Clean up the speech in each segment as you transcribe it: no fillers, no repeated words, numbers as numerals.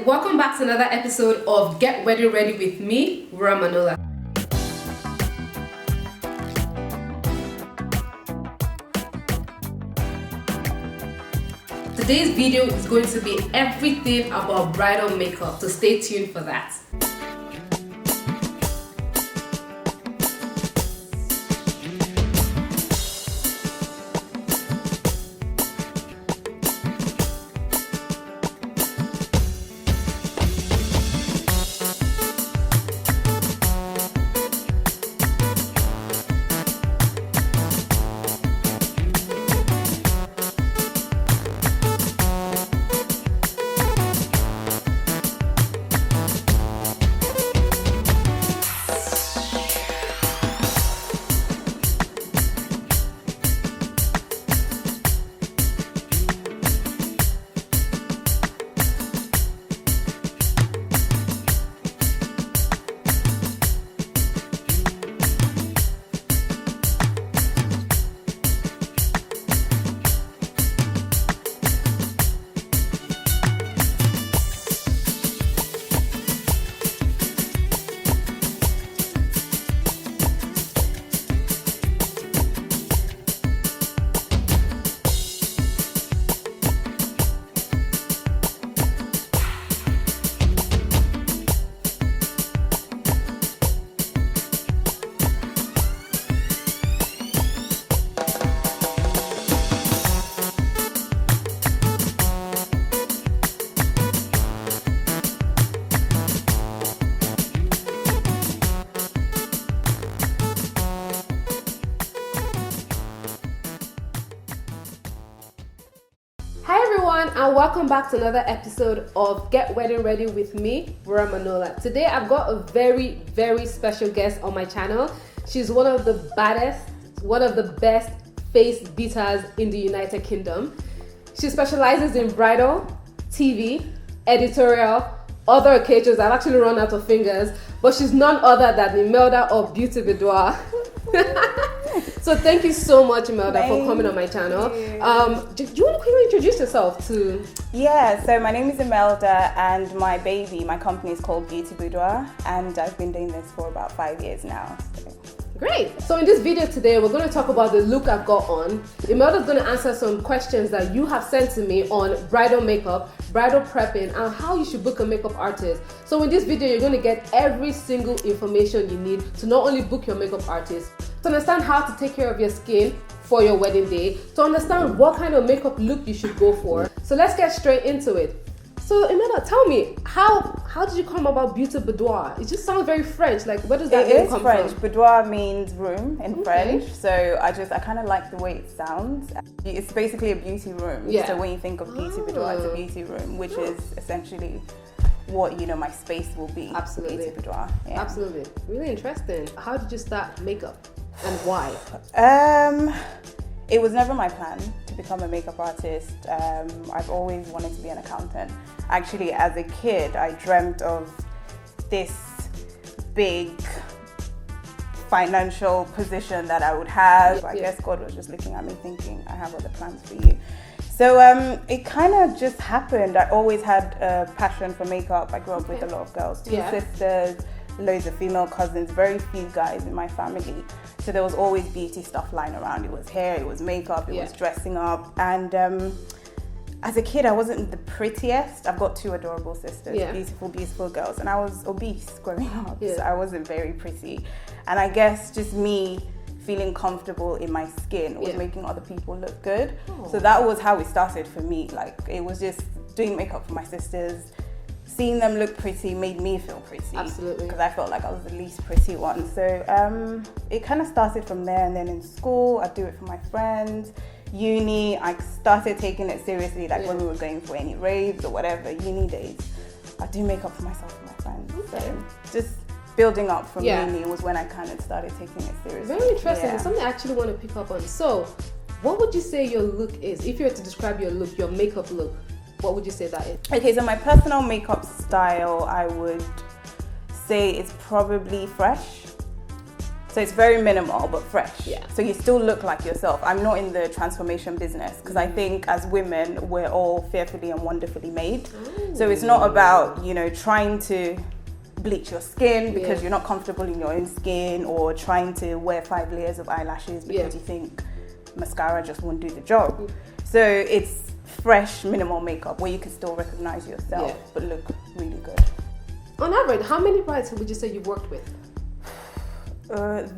welcome back to another episode of Get Wedding Ready with me, Wura Manola. Today's video is going to be everything about bridal makeup, so stay tuned for that. And welcome back to another episode of Get Wedding Ready with me, Wura Manola. Today I've got a very, very special guest on my channel. She's one of the baddest, one of the best face beaters in the United Kingdom. She specializes in bridal, TV, editorial, other occasions. I've actually run out of fingers, but she's none other than Imelda of BeautyBoudoir. So thank you so much, Imelda, for coming on my channel. Do you want to quickly introduce yourself to? Yeah, so my name is Imelda and my company is called BeautyBoudoir, and I've been doing this for about 5 years now. So. Great. So in this video today, we're going to talk about the look I've got on. Imelda's going to answer some questions that you have sent to me on bridal makeup, bridal prepping, and how you should book a makeup artist. So in this video, you're going to get every single information you need to not only book your makeup artist, to understand how to take care of your skin for your wedding day, to understand what kind of makeup look you should go for. So let's get straight into it. So Imelda, tell me, how did you come about BeautyBoudoir? It just sounds very French. Like, where does that name come French. from? Boudoir means room in French. So I kind of like the way it sounds. It's basically a beauty room. Yeah. So when you think of BeautyBoudoir, it's a beauty room, which is essentially what my space will be. Absolutely. BeautyBoudoir. Yeah. Absolutely. Really interesting. How did you start makeup and why? It was never my plan to become a makeup artist. I've always wanted to be an accountant. Actually, as a kid, I dreamt of this big financial position that I would have. I guess God was just looking at me thinking, I have other plans for you. So it kind of just happened. I always had a passion for makeup. I grew up with a lot of girls, two sisters, loads of female cousins, very few guys in my family. So there was always beauty stuff lying around. It was hair, it was makeup, it was dressing up. And as a kid, I wasn't the prettiest. I've got two adorable sisters, beautiful, beautiful girls. And I was obese growing up, so I wasn't very pretty. And I guess just me feeling comfortable in my skin was making other people look good. So that was how it started for me. Like, it was just doing makeup for my sisters. Seeing them look pretty made me feel pretty. Absolutely. Because I felt like I was the least pretty one. So it kind of started from there. And then in school, I'd do it for my friends. Uni, I started taking it seriously, like when we were going for any raves or whatever, uni days. I'd do makeup for myself and my friends. So just building up from uni was when I kind of started taking it seriously. Very interesting. It's something I actually want to pick up on. So, what would you say your look is? If you were to describe your look, your makeup look, what would you say that is? Okay, so my personal makeup style, I would say it's probably fresh. So it's very minimal but fresh. Yeah. So you still look like yourself. I'm not in the transformation business because I think as women, we're all fearfully and wonderfully made. So it's not about, you know, trying to bleach your skin because you're not comfortable in your own skin, or trying to wear 5 layers of eyelashes because you think mascara just won't do the job. So it's fresh, minimal makeup where you can still recognize yourself but look really good. On average, how many brides would you say you've worked with?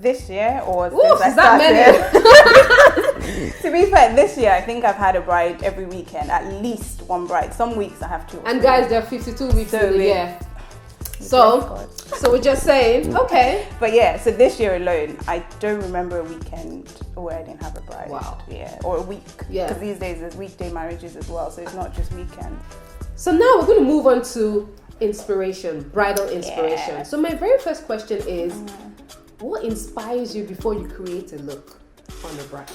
This year or Ooh, since I is that started? To be fair, this year I think I've had a bride every weekend, at least one bride. Some weeks I have 2 or 3. And guys, there are 52 weeks in the year. So we're just saying, okay. But yeah, so this year alone, I don't remember a weekend where I didn't have a bride. Wow. Yeah, or a week. Yeah. Because these days there's weekday marriages as well, so it's not just weekend. So now we're going to move on to inspiration, bridal inspiration. Yeah. So my very first question is, what inspires you before you create a look on the bride?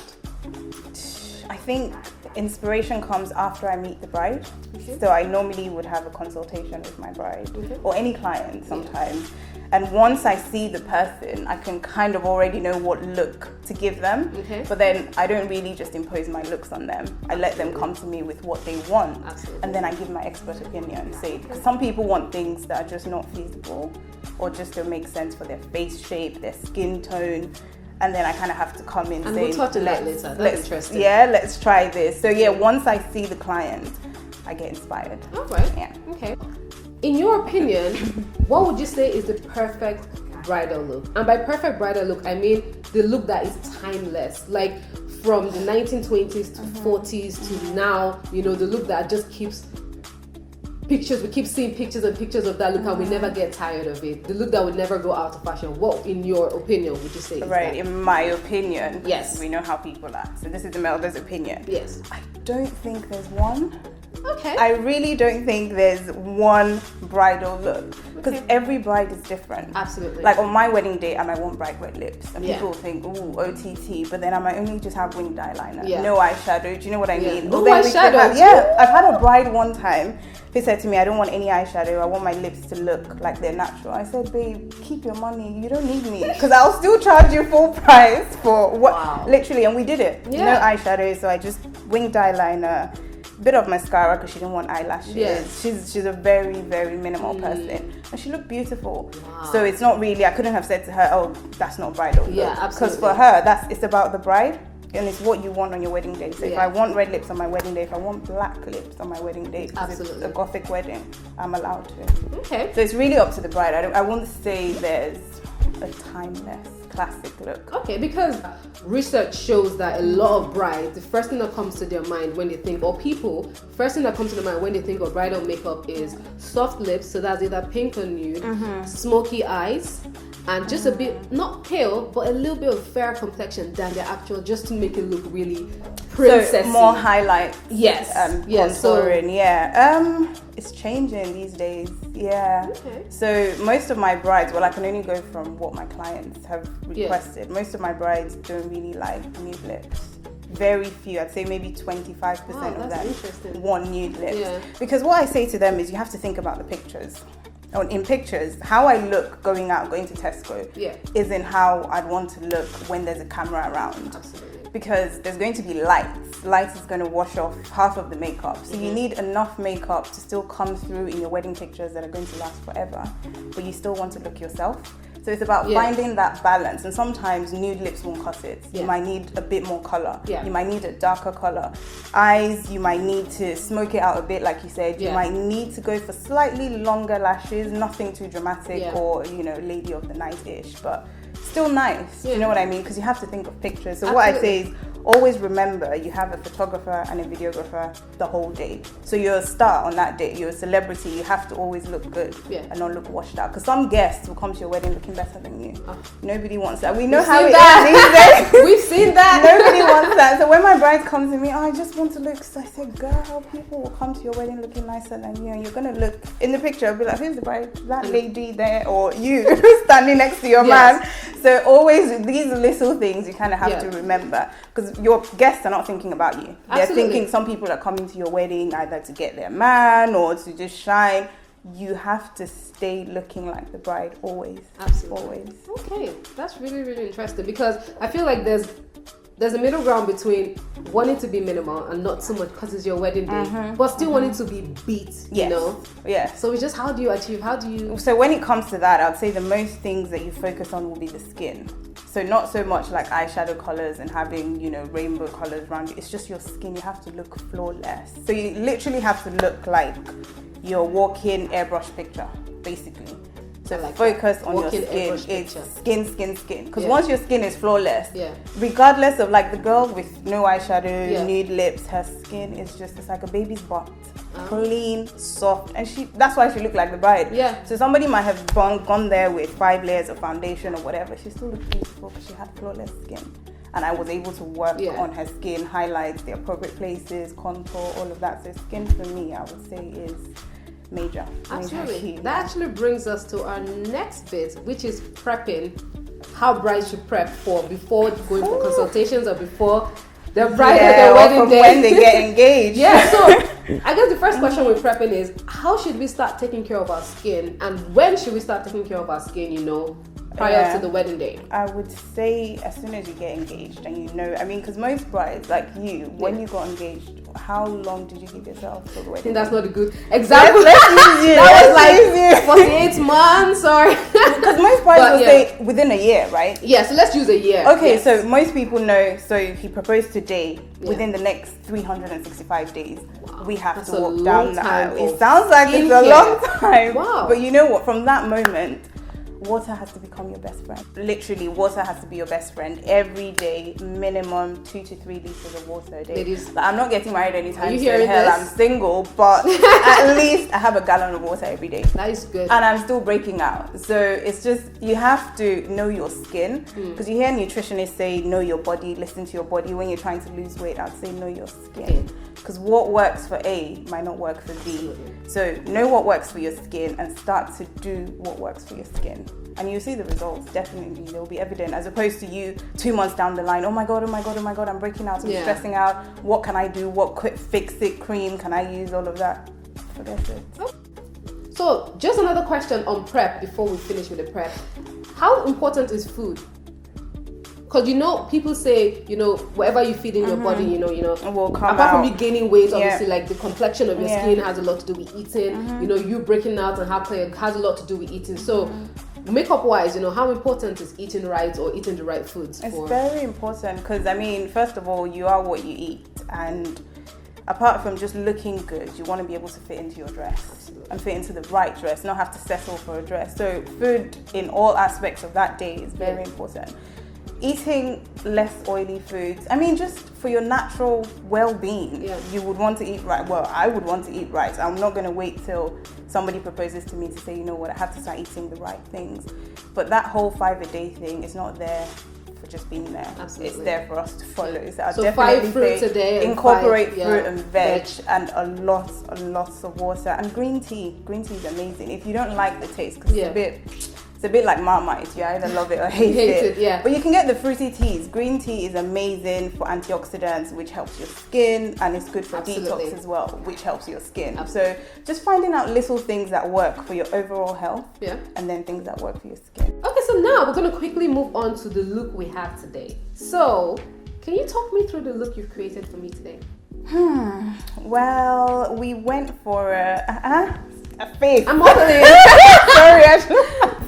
I think inspiration comes after I meet the bride. So I normally would have a consultation with my bride or any client sometimes. And once I see the person, I can kind of already know what look to give them. But then I don't really just impose my looks on them. I let them come to me with what they want. And then I give my expert opinion. Say, because some people want things that are just not feasible or just don't make sense for their face shape, their skin tone. And then I kind of have to come in and say, we'll touch on that later. That's interesting. Yeah, let's try this. So yeah, once I see the client, I get inspired. All right. Yeah. Okay. In your opinion, what would you say is the perfect bridal look? And by perfect bridal look, I mean the look that is timeless. Like from the 1920s to 40s to now, you know, the look that just keeps pictures, we keep seeing pictures and pictures of that look and we never get tired of it. The look that would never go out of fashion. What, in your opinion, would you say is Right, that? in my opinion, yes, we know how people are. So this is Imelda's opinion. Yes. I don't think there's one. Okay. I really don't think there's one bridal look because every bride is different. Absolutely. Like on my wedding day, I might want bright red lips, and people think, ooh, OTT, but then I might only just have winged eyeliner, no eyeshadow. Do you know what I mean? No eyeshadow. I've had a bride one time who said to me, I don't want any eyeshadow. I want my lips to look like they're natural. I said, babe, keep your money. You don't need me because I'll still charge you full price for what, literally. And we did it. No eyeshadow, so I just winged eyeliner. Bit of mascara because she didn't want eyelashes. She's a very, very minimal person, and she looked beautiful. So it's not really, I couldn't have said to her, oh, that's not bridal look. Absolutely. Because for her, it's about the bride and it's what you want on your wedding day. So if I want red lips on my wedding day, if I want black lips on my wedding day, because it's a gothic wedding, I'm allowed to. Okay. So it's really up to the bride. I won't say there's a timeless classic look. Okay, because research shows that a lot of brides, the first thing that comes to their mind when they think, or people, first thing that comes to their mind when they think of bridal makeup is soft lips, so that's either pink or nude, smoky eyes, and just a bit, not pale, but a little bit of fairer complexion than the actual, just to make it look really princessy. So more highlight. Yes. Contouring, it's changing these days. Okay. So most of my brides, well, I can only go from what my clients have requested. Most of my brides don't really like nude lips. Very few, I'd say maybe 25% of them want nude lips. Because what I say to them is you have to think about the pictures. In pictures, how I look going out, going to Tesco, isn't how I'd want to look when there's a camera around. Absolutely. Because there's going to be lights. Lights is going to wash off half of the makeup. So you need enough makeup to still come through in your wedding pictures that are going to last forever. But you still want to look yourself. So it's about finding that balance. And sometimes nude lips won't cut it. You might need a bit more color. You might need a darker color. Eyes, you might need to smoke it out a bit, like you said. You might need to go for slightly longer lashes, nothing too dramatic or, you know, lady of the night-ish, but still nice. You know what I mean? Because you have to think of pictures. So what I say is, always remember you have a photographer and a videographer the whole day. So you're a star on that day. You're a celebrity. You have to always look good and not look washed out. Because some guests will come to your wedding looking better than you. Nobody wants that. We know how it is these days. We've seen that. Nobody wants that. So when my bride comes to me, I just want to look. So I said, girl, people will come to your wedding looking nicer than you. And you're going to look in the picture. I'll be like, who's the bride? That lady there, or you standing next to your man. So always these little things you kind of have to remember. Because your guests are not thinking about you. They're thinking some people are coming to your wedding either to get their man or to just shine. you have to stay looking like the bride always. Absolutely. Always. Okay, that's really, really interesting, because I feel like there's a middle ground between wanting to be minimal and not so much because it's your wedding day, but still wanting to be beat, you know? Yes. So it's just, how do you achieve, So when it comes to that, I'd say the most things that you focus on will be the skin. So not so much like eyeshadow colors and having, you know, rainbow colors around you. It's just your skin. You have to look flawless. So you literally have to look like your walk-in airbrush picture, basically. So like focus on your skin. It's skin. Because once your skin is flawless, regardless of like the girl with no eyeshadow, nude lips, her skin is just, it's like a baby's butt. Clean, soft, and that's why she looked like the bride. Yeah. So somebody might have gone there with 5 layers of foundation or whatever. She still looked beautiful because she had flawless skin. And I was able to work on her skin, highlights, the appropriate places, contour, all of that. So skin for me, I would say, is major. Absolutely. That actually brings us to our next bit, which is prepping. How brides should prep for before going for consultations or before the bride or the wedding day. When they get engaged. So I guess the first question with prepping is, how should we start taking care of our skin, and when should we start taking care of our skin, you know, prior to the wedding day? I would say as soon as you get engaged, and you know, I mean, because most brides, like you, when you got engaged, how long did you give yourself for the wedding? I think that's not a good example. Let's use you. That was like 48 months, sorry. Because most brides will say within a year, right? Yeah, so let's use a year. Okay, so most people know, so he proposed today, within the next 365 days, we have to walk down the aisle. It sounds like it's a long time. Wow. But you know what? From that moment, water has to become your best friend. Literally, water has to be your best friend every day. Minimum 2 to 3 liters of water a day. Like, I'm not getting married anytime soon. Hell, I'm single, but at least I have a gallon of water every day. That is good. And I'm still breaking out. So it's just, you have to know your skin. Because you hear nutritionists say, know your body, listen to your body. When you're trying to lose weight, I'd say know your skin. Because what works for A might not work for B. So know what works for your skin and start to do what works for your skin. And you'll see the results, definitely. They'll be evident, as opposed to you 2 months down the line, oh my God, I'm breaking out, I'm stressing out. What can I do? What quick fix-it cream can I use? All of that. Forget it. So just another question on prep before we finish with the prep. How important is food? Because, you know, people say, you know, whatever you feed in your body, you know, will come apart from out. you gaining weight, obviously, like the complexion of your skin has a lot to do with eating. You know, you breaking out and has a lot to do with eating. So makeup wise, you know, how important is eating right or eating the right foods? It's very important because, I mean, first of all, you are what you eat. And apart from just looking good, you want to be able to fit into your dress and fit into the right dress, not have to settle for a dress. So food in all aspects of that day is very important. Eating less oily foods, I mean, just for your natural well-being, you would want to eat right. Well, I would want to eat right. I'm not going to wait till somebody proposes to me to say, you know what, I have to start eating the right things. But that whole 5-a-day thing is not there for just being there. Absolutely. It's there for us to follow. So I'll definitely 5 fruits a day, incorporate fruit and veg and a lot of water. And green tea is amazing. If you don't like the taste, because it's a bit like Marmite. You either love it or hate it. But you can get the fruity teas. Green tea is amazing for antioxidants, which helps your skin, and it's good for detox as well, which helps your skin. So just finding out little things that work for your overall health, and then things that work for your skin. Okay, so now we're going to quickly move on to the look we have today. So, can you talk me through the look you've created for me today? Well, we went for a face. I'm modeling. Sorry,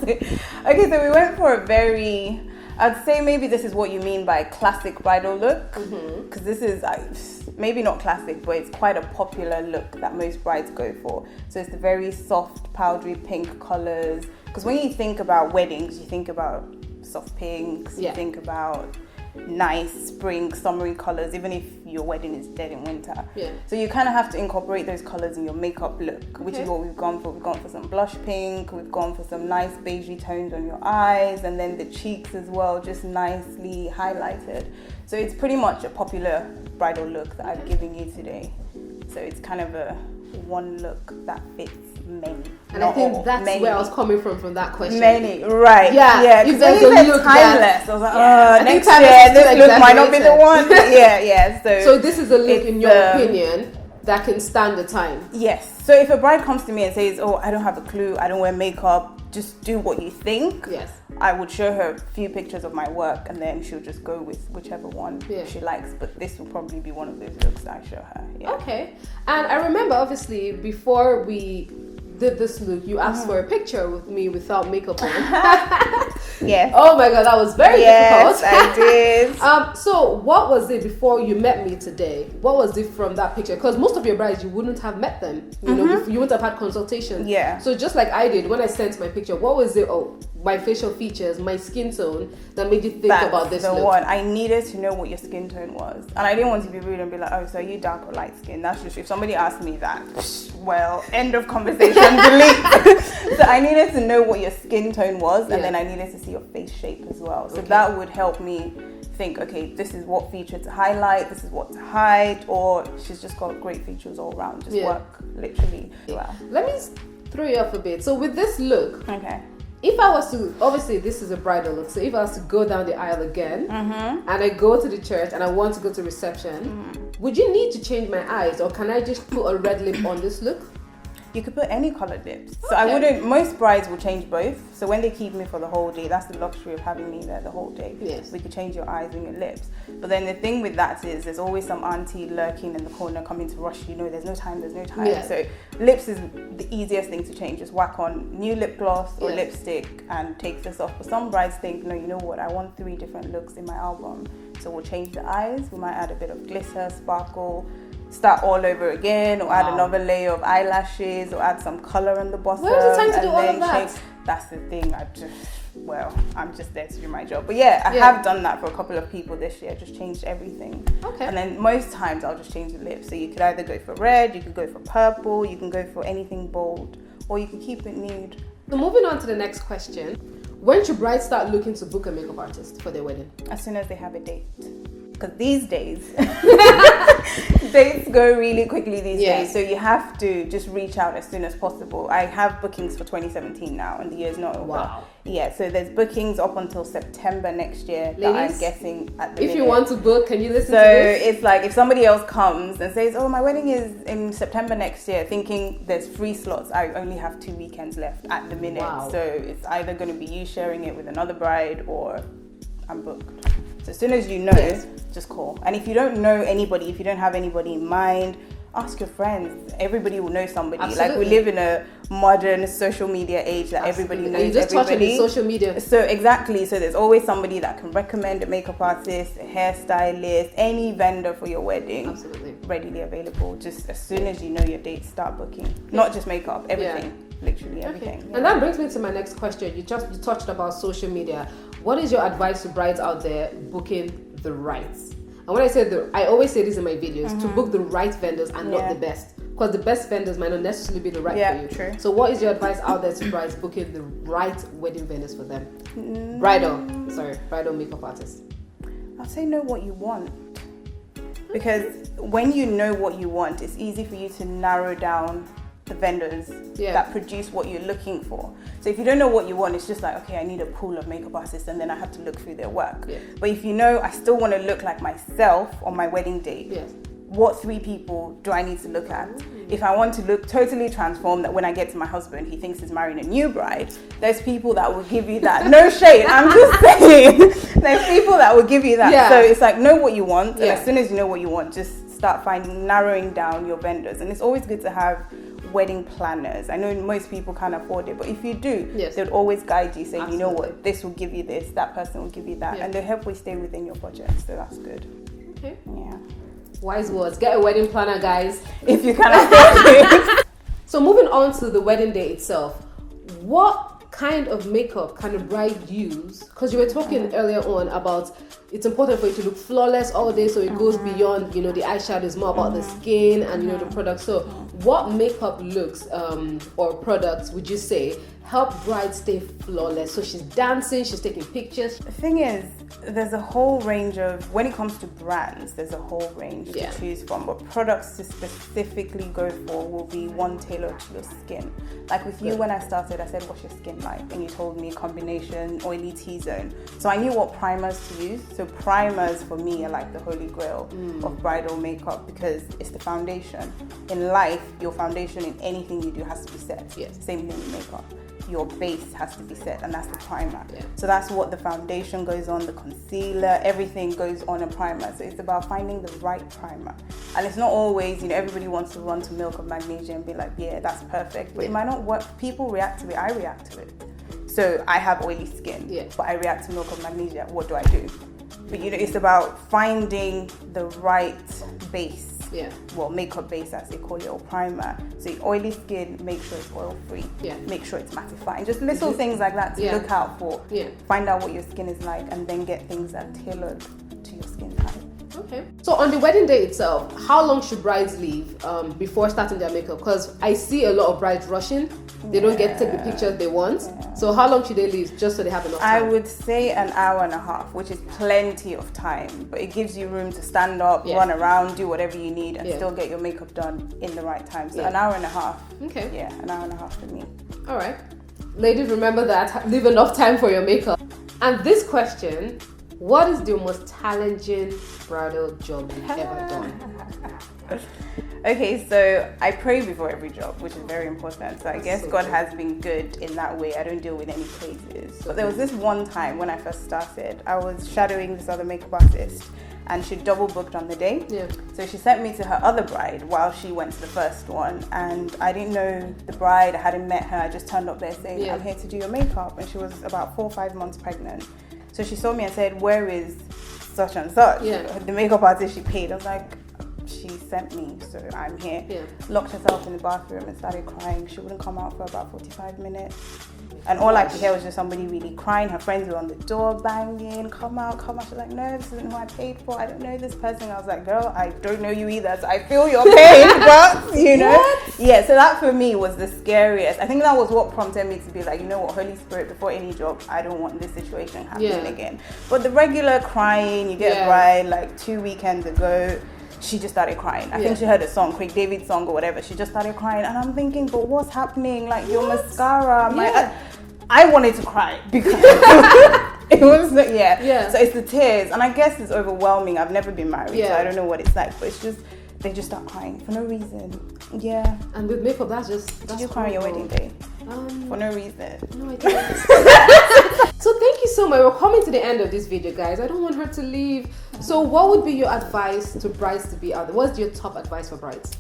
okay, so we went for a very, I'd say maybe this is what you mean by classic bridal look. Because this is maybe not classic, but it's quite a popular look that most brides go for. So it's the very soft, powdery pink colors. Because when you think about weddings, you think about soft pinks, you think about nice spring summery colors, even if your wedding is dead in winter. So you kind of have to incorporate those colors in your makeup look, which is what we've gone for. We've gone for some blush pink, we've gone for some nice beigey tones on your eyes, and then the cheeks as well, just nicely highlighted. So it's pretty much a popular bridal look that I've given you today. So it's kind of a one look that fits many. And I think that's where I was coming from that question. Many, right. Yeah. Because when you said timeless, I was like, next year this look might not be the one. So this is a look, in your opinion, that can stand the time. Yes. So if a bride comes to me and says, oh, I don't have a clue, I don't wear makeup, just do what you think. Yes. I would show her a few pictures of my work and then she'll just go with whichever one she likes. But this will probably be one of those looks that I show her. Yeah. Okay. And I remember, obviously, before we did this look, you asked for a picture with me without makeup on. Yes. Oh my God, that was very difficult. Yes, I did. So what was it before you met me today? What was it from that picture? Because most of your brides, you wouldn't have met them. You know, you wouldn't have had consultation. Yeah. So just like I did when I sent my picture, what was it? Oh, my facial features, my skin tone that made you think about this the look? one. I needed to know what your skin tone was. And I didn't want to be rude and be like, oh, so are you dark or light skin? That's just, if somebody asked me that, well, end of conversation, delete. So I needed to know what your skin tone was, and then I needed to see your face shape as well. So that would help me think, okay, this is what feature to highlight, this is what to hide, or she's just got great features all around. Just work literally well. Let me throw you off a bit. So with this look, okay. If I was to, obviously this is a bridal look, so if I was to go down the aisle again and I go to the church and I want to go to reception, would you need to change my eyes, or can I just put a red lip on this look? You could put any colored lips. So I wouldn't, most brides will change both. So when they keep me for the whole day, that's the luxury of having me there the whole day. Yes. We could change your eyes and your lips. But then the thing with that is there's always some auntie lurking in the corner coming to rush you. Know, there's no time. Yeah. So lips is the easiest thing to change. Just whack on new lip gloss or lipstick and take this off. But some brides think, no, you know what? I want 3 different looks in my album. So we'll change the eyes. We might add a bit of glitter, sparkle, start all over again, or add another layer of eyelashes, or add some color on the bottom. Where's the time to do all of that? That's the thing. I'm just there to do my job. But yeah, I have done that for a couple of people this year. Just changed everything. Okay. And then most times I'll just change the lips. So you could either go for red, you could go for purple, you can go for anything bold, or you can keep it nude. So moving on to the next question. When should brides start looking to book a makeup artist for their wedding? As soon as they have a date. Because these days, dates go really quickly these days. So you have to just reach out as soon as possible. I have bookings for 2017 now, and the year's not over. Wow. Yeah, so there's bookings up until September next year. Ladies, that I'm guessing at the if minute. you want to book, can you listen to So this? it's like if somebody else comes and says, oh, my wedding is in September next year, thinking there's 3 slots, I only have 2 weekends left at the minute. Wow. So it's either going to be you sharing it with another bride, or I'm booked. So as soon as you know, just call. And if you don't know anybody, if you don't have anybody in mind, ask your friends. Everybody will know somebody. Absolutely. Like, we live in a modern social media age that everybody knows and you just everybody. touch on social media. So exactly. So there's always somebody that can recommend a makeup artist, a hairstylist, any vendor for your wedding. Absolutely. Readily available. Just as soon as you know your date, start booking. Not just makeup, everything. Literally everything. And that brings me to my next question. You touched about social media. What is your advice to brides out there booking the rights? And when I say I always say this in my videos, to book the right vendors and not the best. Because the best vendors might not necessarily be the right for you. True. So what is your advice out there to brides booking the right wedding vendors for them? Bridal makeup artists. I'll say know what you want. Because when you know what you want, it's easy for you to narrow down the vendors that produce what you're looking for. So if you don't know what you want, it's just like, okay, I need a pool of makeup artists, and then I have to look through their work. But if you know, I still want to look like myself on my wedding day, what 3 people do I need to look at? If I want to look totally transformed, that when I get to my husband, he thinks he's marrying a new bride, there's people that will give you that. No shade, I'm just saying. There's people that will give you that. So it's like, know what you want, and as soon as you know what you want, just start narrowing down your vendors. And it's always good to have wedding planners. I know most people can't afford it, but if you do, they'll always guide you, saying, you know what, this will give you this, that person will give you that, and they'll help you stay within your budget. So that's good. Okay. Yeah. Wise words. Get a wedding planner, guys. If you can afford it. So moving on to the wedding day itself, what kind of makeup can a bride use? Because you were talking earlier on about it's important for you to look flawless all day, so it goes beyond, the eyeshadow is more about the skin and, the product. So what makeup looks or products would you say help brides stay flawless? So she's dancing, she's taking pictures. The thing is, there's a whole range of, when it comes to brands, there's a whole range to choose from. But products to specifically go for will be one tailored to your skin. Like with you, when I started, I said, what's your skin like? And you told me combination, oily T-zone. So I knew what primers to use. So primers for me are like the holy grail of bridal makeup, because it's the foundation. In life, your foundation in anything you do has to be set. Same thing with makeup. Your base has to be set, and that's the primer. So that's what the foundation goes on, the concealer, everything goes on a primer. So it's about finding the right primer. And it's not always, everybody wants to run to Milk of Magnesia and be like, yeah, that's perfect. But it might not work. People react to it. I react to it. So I have oily skin, but I react to Milk of Magnesia. What do I do? But it's about finding the right base. Well, makeup base, as they call it, or primer. So oily skin, make sure it's oil free. Make sure it's mattifying. Just little things like that to look out for. Find out what your skin is like, and then get things that are tailored to your skin type. Okay. So on the wedding day itself, how long should brides leave before starting their makeup? Because I see a lot of brides rushing. They don't get to take the pictures they want. So how long should they leave, just so they have enough time? I would say an hour and a half, which is plenty of time. But it gives you room to stand up, run around, do whatever you need, and still get your makeup done in the right time. So an hour and a half. Okay. Yeah, an hour and a half for me. All right. Ladies, remember that. Leave enough time for your makeup. And this question, what is the most challenging bridal job you've ever done? Okay, so I pray before every job, which is very important. So I guess God has been good in that way. I don't deal with any cases. But there was this one time when I first started, I was shadowing this other makeup artist, and she double booked on the day. So she sent me to her other bride while she went to the first one, and I didn't know the bride. I hadn't met her. I just turned up there saying, I'm here to do your makeup. And she was about 4 or 5 months pregnant. So she saw me and said, where is such and such? The makeup artist she paid. I was like, she sent me, so I'm here. Locked herself in the bathroom and started crying. She wouldn't come out for about 45 minutes. And all I could hear was just somebody really crying. Her friends were on the door banging, come out, come out. She's like, no, this isn't who I paid for. I don't know this person. I was like, girl, I don't know you either. So I feel your pain, but Yeah, so that for me was the scariest. I think that was what prompted me to be like, you know what, Holy Spirit, before any job, I don't want this situation happening again. But the regular crying, you get a bride like 2 weekends ago, she just started crying. I think she heard a song, Craig David's song or whatever. She just started crying, and I'm thinking, but what's happening? Like your mascara, I wanted to cry because it was, So it's the tears, and I guess it's overwhelming. I've never been married, so I don't know what it's like, but it's just, they just start crying for no reason. And with makeup, that's Did you cry on your wedding day? For no reason. No, I didn't. So thank you so much. We're coming to the end of this video, guys. I don't want her to leave. So what would be your advice to brides to be out there? What's your top advice for brides?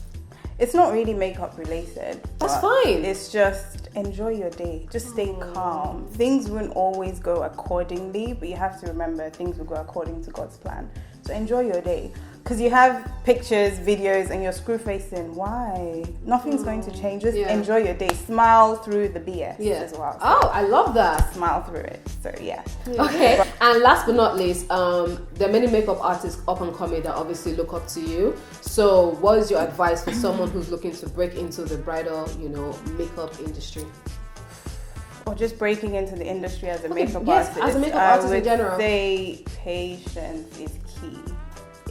It's not really makeup related. That's fine. It's just enjoy your day. Just stay calm. Things won't always go accordingly, but you have to remember things will go according to God's plan. So enjoy your day. Because you have pictures, videos, and you're screw facing. Why? Nothing's going to change. Just enjoy your day. Smile through the BS as well. So I love that. Smile through it. So Okay. And last but not least, there are many makeup artists up and coming that obviously look up to you. So what is your advice for someone who's looking to break into the bridal, makeup industry? Or just breaking into the industry as a makeup artist? As a makeup artist in general. I would say patience is key.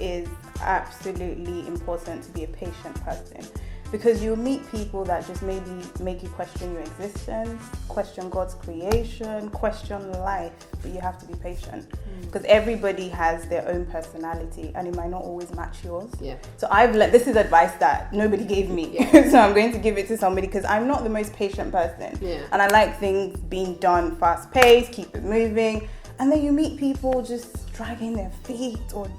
Is absolutely important to be a patient person, because you'll meet people that just maybe make you question your existence, question God's creation, question life, but you have to be patient because everybody has their own personality and it might not always match yours. So I've learned, this is advice that nobody gave me, so I'm going to give it to somebody because I'm not the most patient person, and I like things being done fast paced, keep it moving, and then you meet people just dragging their feet or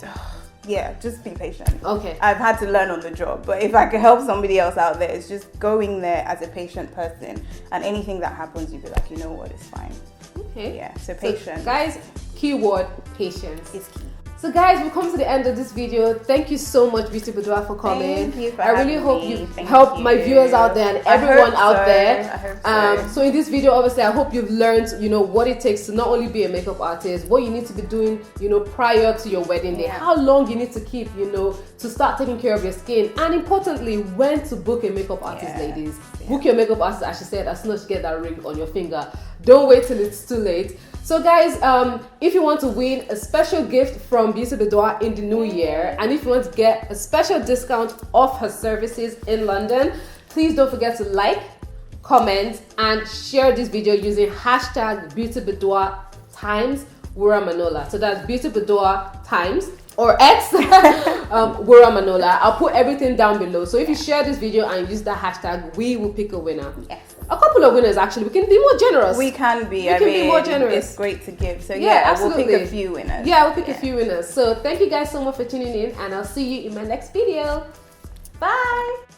just be patient. Okay. I've had to learn on the job, but if I could help somebody else out there, it's just going there as a patient person, and anything that happens, you'd be like, you know what, it's fine. Okay. Yeah, so patience. So, guys, keyword patience is key. So guys, we've come to the end of this video. Thank you so much, Beauty Boudoir, for coming. Thank you for I really having hope me. you Thank helped you. my viewers out there and everyone out there. I hope so. So in this video, obviously, I hope you've learned, what it takes to not only be a makeup artist, what you need to be doing, prior to your wedding day, how long you need to keep, to start taking care of your skin, and importantly, when to book a makeup artist, ladies. Book your makeup artist, as she said, as soon as you get that ring on your finger. Don't wait till it's too late. So guys, if you want to win a special gift from Beauty Boudoir in the new year, and if you want to get a special discount off her services in London, please don't forget to like, comment, and share this video using hashtag Beauty Boudoir times Wura Manola. So that's Beauty Boudoir times or X Wura Manola. I'll put everything down below. So if you share this video and use that hashtag, we will pick a winner. Yes. A couple of winners, actually. We can be more generous. We can be. We can be more generous. It's great to give. So absolutely. We'll pick a few winners. Yeah, we'll pick a few winners. So thank you guys so much for tuning in, and I'll see you in my next video. Bye.